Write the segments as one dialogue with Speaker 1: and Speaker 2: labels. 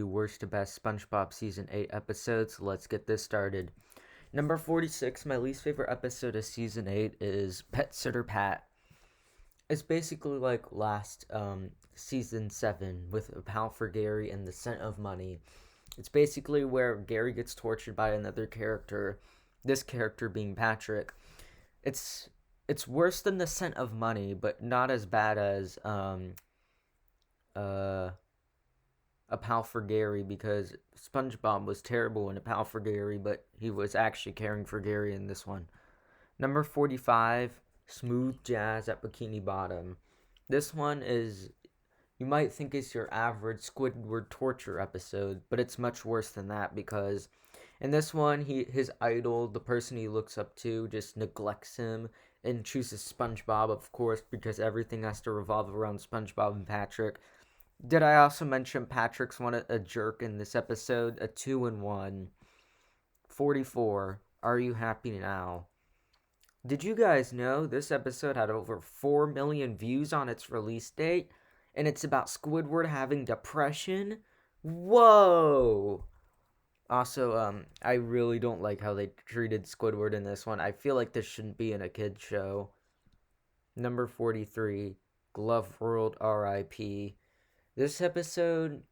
Speaker 1: Worst to best SpongeBob Season 8 episodes. Let's get this started. Number 46, my least favorite episode of Season 8 is Pet Sitter Pat. It's basically like last Season 7 with A Pal for Gary and The Scent of Money. It's basically where Gary gets tortured by another character, this character being Patrick. It's worse than The Scent of Money, but not as bad as A Pal for Gary, because SpongeBob was terrible in A Pal for Gary, but he was actually caring for Gary in this one. Number 45, Smooth Jazz at Bikini Bottom. This one is, you might think it's your average Squidward torture episode, but it's much worse than that, because in this one, his idol, the person he looks up to, just neglects him and chooses SpongeBob, of course, because everything has to revolve around SpongeBob and Patrick. Did I also mention Patrick's a jerk in this episode? A 2-in-1. 44. Are you happy now? Did you guys know this episode had over 4 million views on its release date? And it's about Squidward having depression? Whoa! Also, I really don't like how they treated Squidward in this one. I feel like this shouldn't be in a kid's show. Number 43. Glove World R.I.P. This episode,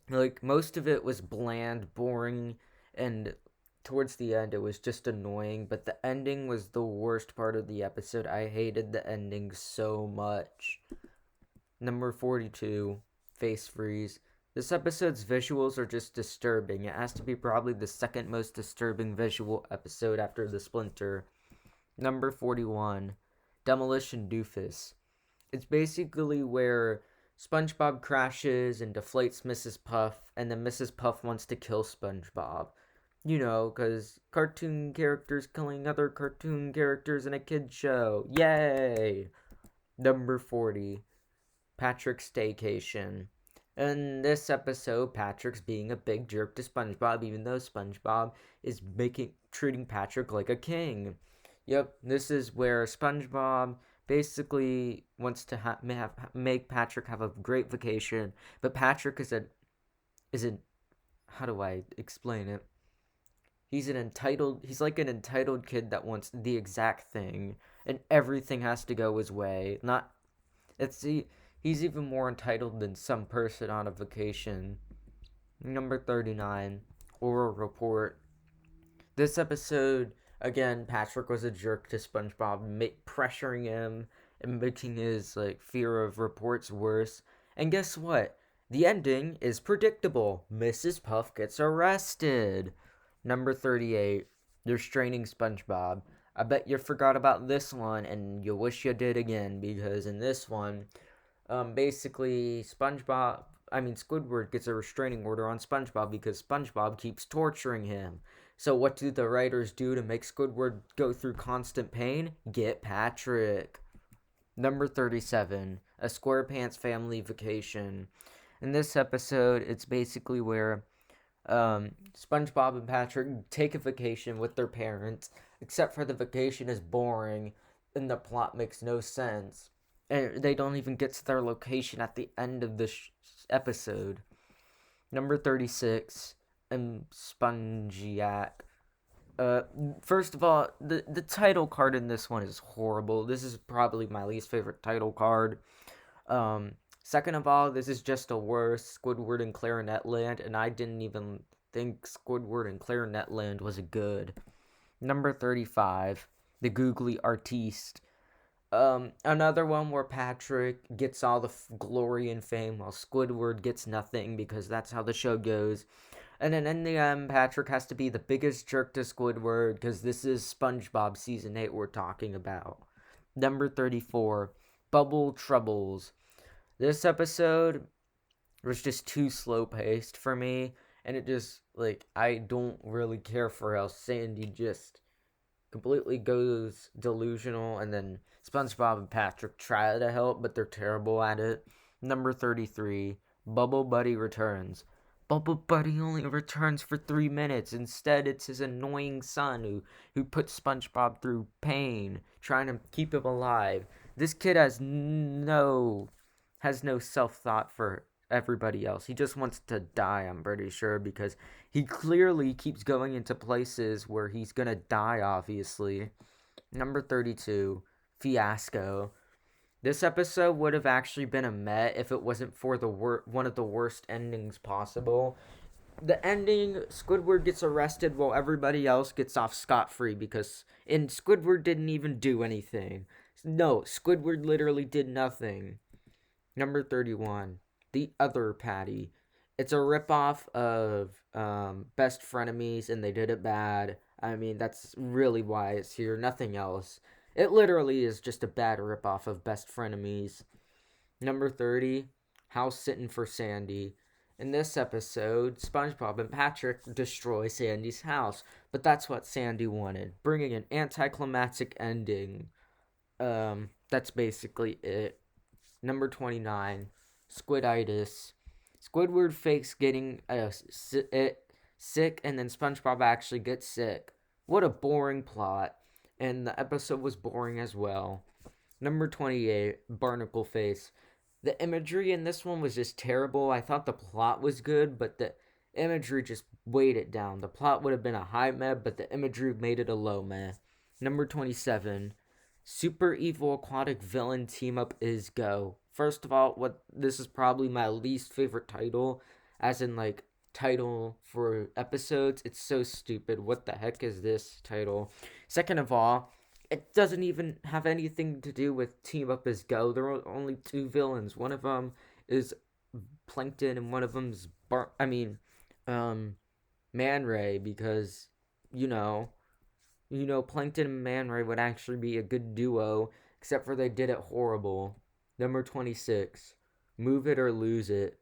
Speaker 1: like, most of it was bland, boring, and towards the end it was just annoying, but the ending was the worst part of the episode. I hated the ending so much. Number 42, Face Freeze. This episode's visuals are just disturbing. It has to be probably the second most disturbing visual episode after The Splinter. Number 41, Demolition Doofus. It's basically where SpongeBob crashes and deflates Mrs. Puff, and then Mrs. Puff wants to kill SpongeBob. You know, because cartoon characters killing other cartoon characters in a kid's show. Yay! Number 40, Patrick's Staycation. In this episode, Patrick's being a big jerk to SpongeBob, even though SpongeBob is treating Patrick like a king. Yep, this is where SpongeBob basically wants to make Patrick have a great vacation, but Patrick is how do I explain it? He's like an entitled kid that wants the exact thing, and everything has to go his way. He's even more entitled than some person on a vacation. Number 39, Oral Report. This episode, again, Patrick was a jerk to SpongeBob, pressuring him and making his fear of reports worse. And guess what? The ending is predictable. Mrs. Puff gets arrested. Number 38, They're Straining SpongeBob. I bet you forgot about this one, and you wish you did again, because in this one, basically, Squidward gets a restraining order on SpongeBob because SpongeBob keeps torturing him. So what do the writers do to make Squidward go through constant pain? Get Patrick. Number 37, A Squarepants Family Vacation. In this episode, it's basically where SpongeBob and Patrick take a vacation with their parents, except for the vacation is boring and the plot makes no sense. And they don't even get to their location at the end of the episode. Number 36, Spongiac. First of all, the title card in this one is horrible. This is probably my least favorite title card. Second of all, this is just a worse Squidward and Clarinet Land, and I didn't even think Squidward and Clarinet Land was good. Number 35, The Googly Artiste. Another one where Patrick gets all the glory and fame while Squidward gets nothing, because that's how the show goes. And then in the end, Patrick has to be the biggest jerk to Squidward, because this is SpongeBob Season 8 we're talking about. Number 34, Bubble Troubles. This episode was just too slow-paced for me, and it just, I don't really care for how Sandy just completely goes delusional, and then SpongeBob and Patrick try to help, but they're terrible at it. Number 33, Bubble Buddy Returns. Bubble Buddy only returns for 3 minutes. Instead, it's his annoying son who puts SpongeBob through pain, trying to keep him alive. This kid has no self-thought for everybody else. He just wants to die, I'm pretty sure, because he clearly keeps going into places where he's gonna die, obviously. Number 32, Fiasco. This episode would have actually been a meh if it wasn't for one of the worst endings possible. The ending, Squidward gets arrested while everybody else gets off scot-free and Squidward didn't even do anything. No, Squidward literally did nothing. Number 31, The Other Patty. It's a ripoff of Best Frenemies, and they did it bad. I mean, that's really why it's here, nothing else. It literally is just a bad ripoff of Best Frenemies. Number 30, House Sitting for Sandy. In this episode, SpongeBob and Patrick destroy Sandy's house, but that's what Sandy wanted, bringing an anticlimactic ending. That's basically it. Number 29, Squiditis. Squidward fakes getting sick, and then SpongeBob actually gets sick. What a boring plot. And the episode was boring as well. Number 28, Barnacle Face. The imagery in this one was just terrible. I thought the plot was good, but the imagery just weighed it down. The plot would have been a high meh, but the imagery made it a low meh. Number 27, Super Evil Aquatic Villain Team Up is Go. First of all, this is probably my least favorite title, as in like title for episodes. It's so stupid. What the heck is this title? Second of all, it doesn't even have anything to do with Team Up is Go. There are only two villains. One of them is Plankton, and one of them's Man Ray, because Plankton and Man Ray would actually be a good duo, except for they did it horrible. Number 26, Move It or Lose It.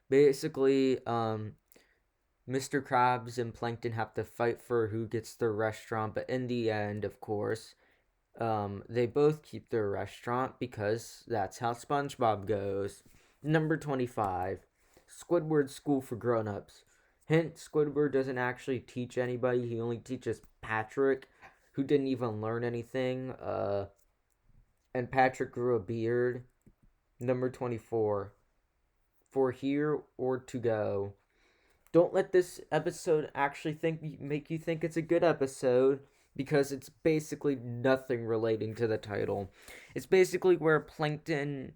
Speaker 1: Basically, Mr. Krabs and Plankton have to fight for who gets the restaurant, but in the end, of course, they both keep their restaurant because that's how SpongeBob goes. Number 25, Squidward School for Grownups. Hint, Squidward doesn't actually teach anybody, he only teaches Patrick, who didn't even learn anything, and Patrick grew a beard. Number 24, For Here or To Go. Don't let this episode actually make you think it's a good episode, because it's basically nothing relating to the title. It's basically where Plankton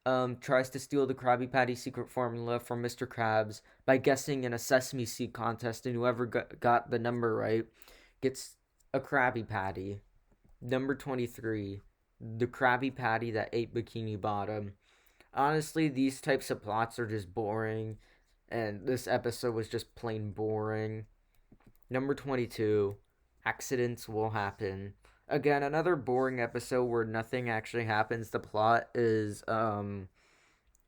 Speaker 1: tries to steal the Krabby Patty secret formula from Mr. Krabs by guessing in a Sesame Seed contest, and whoever got the number right gets a Krabby Patty. Number 23, The Krabby Patty That Ate Bikini Bottom. Honestly, these types of plots are just boring, and this episode was just plain boring. Number 22, Accidents Will Happen. Again, another boring episode where nothing actually happens. The plot is,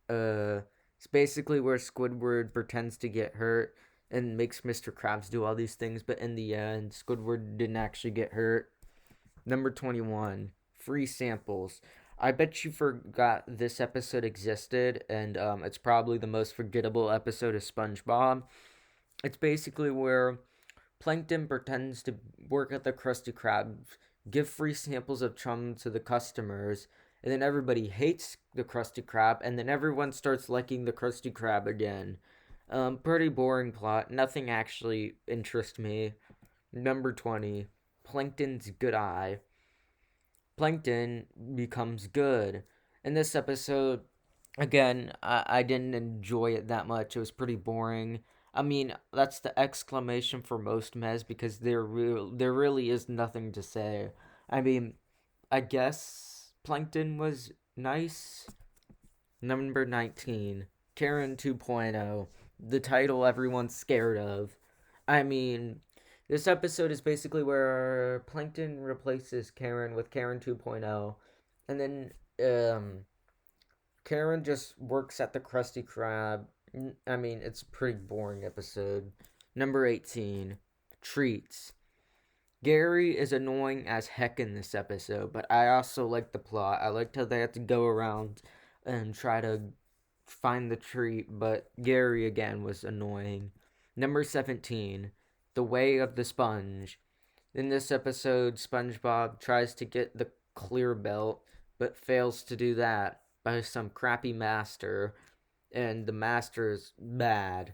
Speaker 1: it's basically where Squidward pretends to get hurt and makes Mr. Krabs do all these things, but in the end, Squidward didn't actually get hurt. Number 21, Free Samples. I bet you forgot this episode existed, and it's probably the most forgettable episode of SpongeBob. It's basically where Plankton pretends to work at the Krusty Krab, give free samples of chum to the customers, and then everybody hates the Krusty Krab, and then everyone starts liking the Krusty Krab again. Pretty boring plot. Nothing actually interests me. Number 20, Plankton's Good Eye. Plankton becomes good. In this episode, again, I didn't enjoy it that much. It was pretty boring. I mean, that's the exclamation for most mez, because there really is nothing to say. I mean, I guess Plankton was nice. Number 19, Karen 2.0. The title everyone's scared of. I mean, this episode is basically where Plankton replaces Karen with Karen 2.0. And then Karen just works at the Krusty Krab. I mean, it's a pretty boring episode. Number 18, Treats. Gary is annoying as heck in this episode, but I also like the plot. I liked how they had to go around and try to find the treat, but Gary again was annoying. Number 17, The Way of the Sponge. In this episode, SpongeBob tries to get the clear belt, but fails to do that by some crappy master. and the master is bad.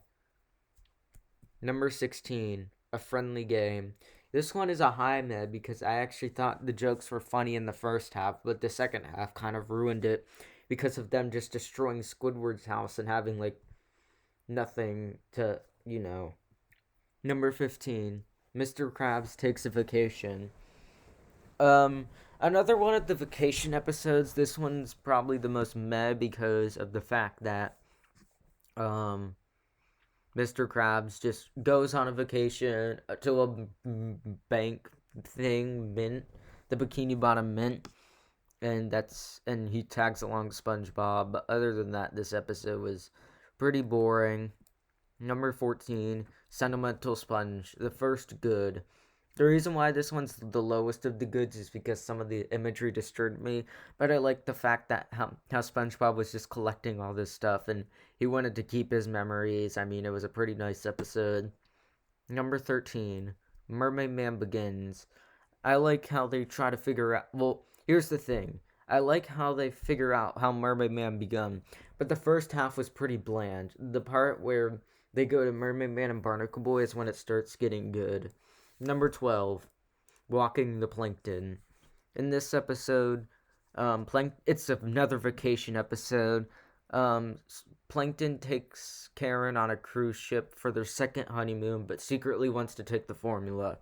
Speaker 1: Number 16, A Friendly Game. This one is a high med because I actually thought the jokes were funny in the first half, but the second half kind of ruined it because of them just destroying Squidward's house and having, like, nothing to, Number 15, Mr. Krabs Takes a Vacation. Another one of the vacation episodes. This one's probably the most meh because of the fact that, Mr. Krabs just goes on a vacation to a bank thing, mint, the Bikini Bottom mint, and he tags along SpongeBob. But other than that, this episode was pretty boring. Number 14, Sentimental Sponge, the first good. The reason why this one's the lowest of the goods is because some of the imagery disturbed me, but I like the fact that how SpongeBob was just collecting all this stuff and he wanted to keep his memories. I mean, it was a pretty nice episode. Number 13, Mermaid Man Begins. I like how they try to figure out, well, here's the thing. I like how they figure out how Mermaid Man begun, but the first half was pretty bland. The part where they go to Mermaid Man and Barnacle Boy is when it starts getting good. Number 12, Walking the Plankton. In this episode, it's another vacation episode. Plankton takes Karen on a cruise ship for their second honeymoon, but secretly wants to take the formula.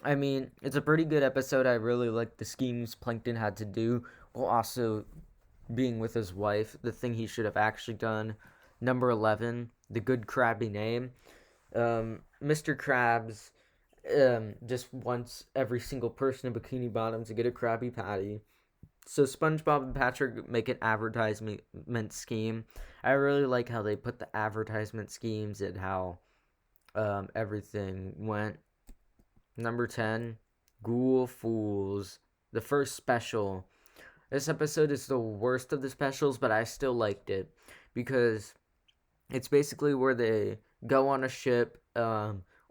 Speaker 1: I mean, it's a pretty good episode. I really like the schemes Plankton had to do, while also being with his wife, the thing he should have actually done. Number 11, The Good Krabby Name. Mr. Krabs just wants every single person in Bikini Bottom to get a Krabby Patty. So SpongeBob and Patrick make an advertisement scheme. I really like how they put the advertisement schemes and how everything went. Number 10, Ghoul Fools, the first special. This episode is the worst of the specials, but I still liked it because it's basically where they go on a ship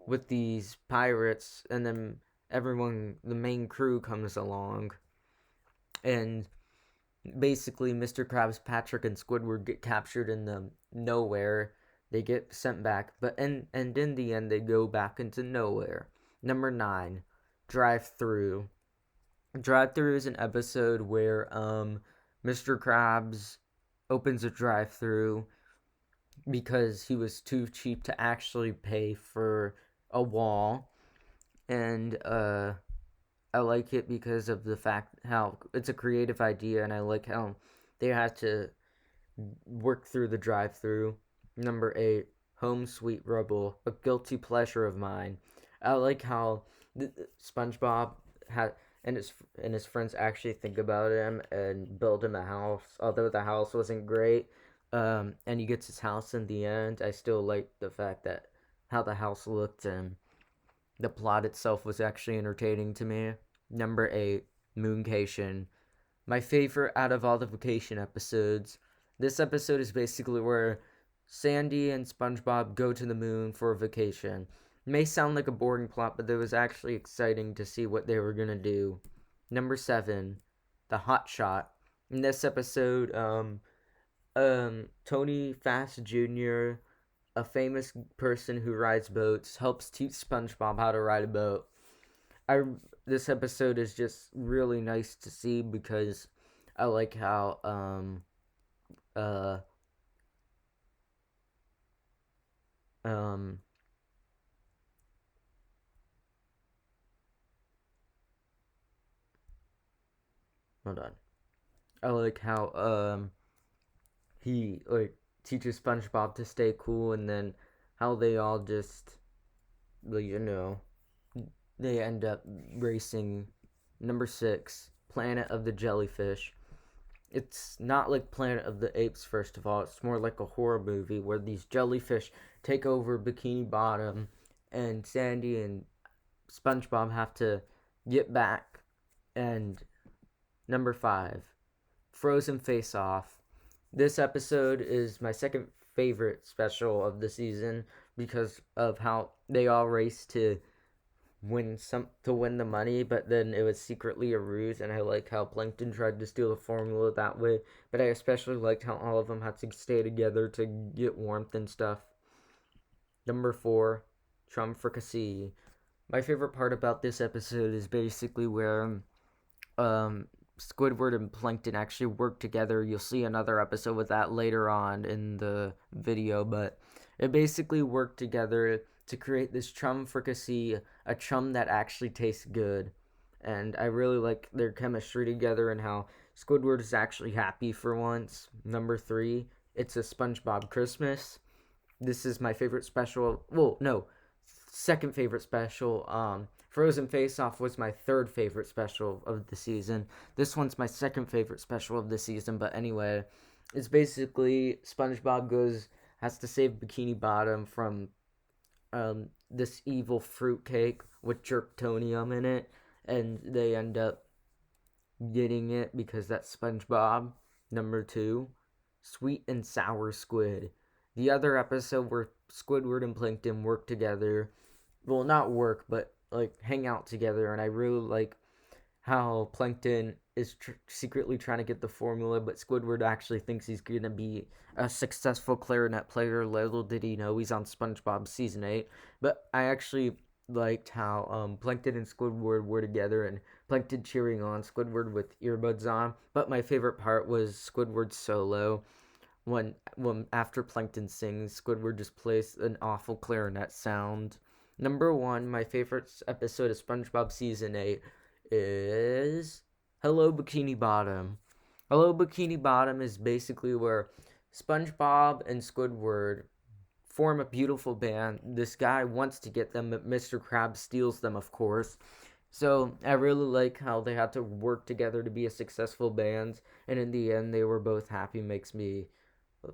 Speaker 1: with these pirates, and then the main crew comes along, and basically Mr. Krabs, Patrick, and Squidward get captured in the nowhere. They get sent back, and in the end they go back into nowhere. Number 9, Drive-Thru. Drive-Thru is an episode where Mr. Krabs opens a drive-thru because he was too cheap to actually pay for a wall, and I like it because of the fact how it's a creative idea, and I like how they had to work through the drive-thru. Number 8, Home Sweet Rubble, a guilty pleasure of mine. I like how SpongeBob and his friends actually think about him and build him a house, although the house wasn't great. And he gets his house in the end. I still like the fact that how the house looked and the plot itself was actually entertaining to me. Number 8, Mooncation. My favorite out of all the vacation episodes. This episode is basically where Sandy and SpongeBob go to the moon for a vacation. It may sound like a boring plot, but it was actually exciting to see what they were going to do. Number 7, The Hot Shot. In this episode, Tony Fast Jr., a famous person who rides boats, helps teach SpongeBob how to ride a boat. This episode is just really nice to see because I like how hold on. I like how he teaches SpongeBob to stay cool, and then how they all just they end up racing. Number 6, Planet of the Jellyfish. It's not like Planet of the Apes, first of all. It's more like a horror movie where these jellyfish take over Bikini Bottom, and Sandy and SpongeBob have to get back. And number 5, Frozen Face Off. This episode is my second favorite special of the season because of how they all race to win the money, but then it was secretly a ruse, and I like how Plankton tried to steal the formula that way, but I especially liked how all of them had to stay together to get warmth and stuff. Number 4, Chum Fricassee. My favorite part about this episode is basically where Squidward and Plankton actually work together. You'll see another episode with that later on in the video, but it basically worked together to create this chum fricassee, a chum that actually tastes good. And I really like their chemistry together and how Squidward is actually happy for once. Number 3, it's a SpongeBob Christmas. This is my favorite special. Well, no, second favorite special. Frozen Face Off was my third favorite special of the season. This one's my second favorite special of the season, but anyway, it's basically SpongeBob has to save Bikini Bottom from this evil fruitcake with jerktonium in it, and they end up getting it because that's SpongeBob. Number 2, Sweet and Sour Squid. The other episode where Squidward and Plankton work together, well, not work, but like hang out together, and I really like how Plankton is secretly trying to get the formula, but Squidward actually thinks he's gonna be a successful clarinet player. Little did he know he's on SpongeBob season 8. But I actually liked how Plankton and Squidward were together, and Plankton cheering on Squidward with earbuds on. But my favorite part was Squidward's solo. When after Plankton sings, Squidward just plays an awful clarinet sound. Number 1, my favorite episode of SpongeBob season 8 is Hello Bikini Bottom. Hello Bikini Bottom is basically where SpongeBob and Squidward form a beautiful band. This guy wants to get them, but Mr. Krabs steals them, of course. So I really like how they had to work together to be a successful band, and in the end they were both happy. Makes me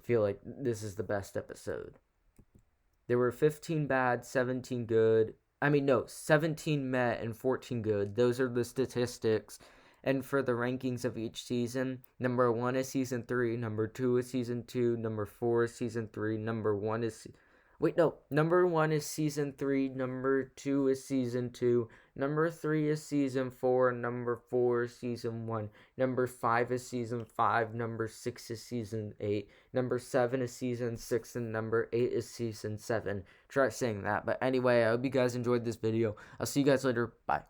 Speaker 1: feel like this is the best episode. There were 15 bad, 17 good. 17 met and 14 good. Those are the statistics. And for the rankings of each season, number 1 is season 3, number 2 is season 2, number 4 is season 3, number 1 is number 1 is season 3, number 2 is season 2, number 3 is season 4, number 4 is season 1, number 5 is season 5, number 6 is season 8, number 7 is season 6, and number 8 is season 7. Try saying that. But anyway, I hope you guys enjoyed this video. I'll see you guys later. Bye.